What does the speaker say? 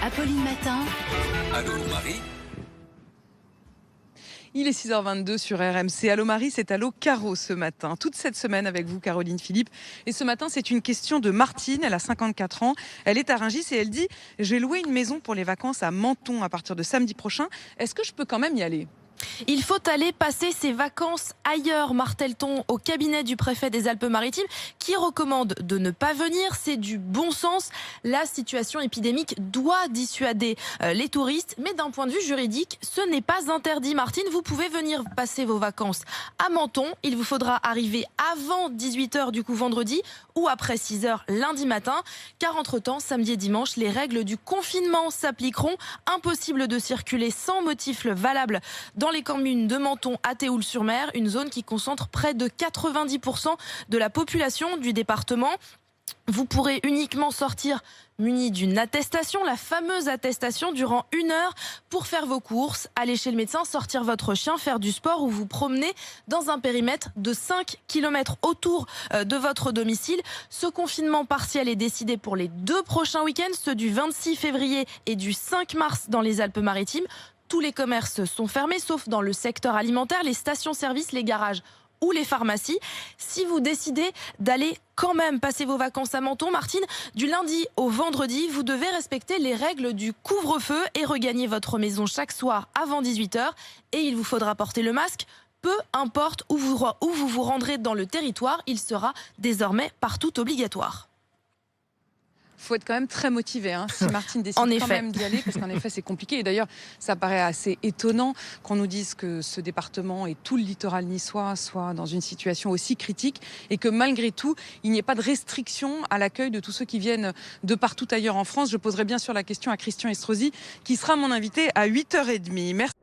Apolline Matin. Allô Marie. Il est 6h22 sur RMC. Allô Marie, c'est Allô Caro ce matin. Toute cette semaine avec vous, Caroline Philippe. Et ce matin, c'est une question de Martine. Elle a 54 ans. Elle est à Rungis et elle dit « J'ai loué une maison pour les vacances à Menton à partir de samedi prochain. Est-ce que je peux quand même y aller ?» Il faut aller passer ses vacances ailleurs, martèle-t-on au cabinet du préfet des Alpes-Maritimes qui recommande de ne pas venir. C'est du bon sens. La situation épidémique doit dissuader les touristes. Mais d'un point de vue juridique, ce n'est pas interdit. Martine, vous pouvez venir passer vos vacances à Menton. Il vous faudra arriver avant 18h du coup vendredi ou après 6h lundi matin. Car entre-temps, samedi et dimanche, les règles du confinement s'appliqueront. Impossible de circuler sans motif valable dans les communes de Menton à Théoul-sur-Mer, une zone qui concentre près de 90% de la population du département. Vous pourrez uniquement sortir muni d'une attestation, la fameuse attestation durant 1 heure pour faire vos courses, aller chez le médecin, sortir votre chien, faire du sport ou vous promener dans un périmètre de 5 km autour de votre domicile. Ce confinement partiel est décidé pour les 2 prochains week-ends, ceux du 26 février et du 5 mars dans les Alpes-Maritimes. Tous les commerces sont fermés, sauf dans le secteur alimentaire, les stations-service, les garages ou les pharmacies. Si vous décidez d'aller quand même passer vos vacances à Menton, Martine, du lundi au vendredi, vous devez respecter les règles du couvre-feu et regagner votre maison chaque soir avant 18h. Et il vous faudra porter le masque. Peu importe où vous vous rendrez dans le territoire, il sera désormais partout obligatoire. Il faut être quand même très motivé si Martine décide quand même d'y aller, parce qu'en effet c'est compliqué. Et d'ailleurs ça paraît assez étonnant qu'on nous dise que ce département et tout le littoral niçois soient dans une situation aussi critique et que malgré tout il n'y ait pas de restriction à l'accueil de tous ceux qui viennent de partout ailleurs en France. Je poserai bien sûr la question à Christian Estrosi qui sera mon invité à 8h30. Merci.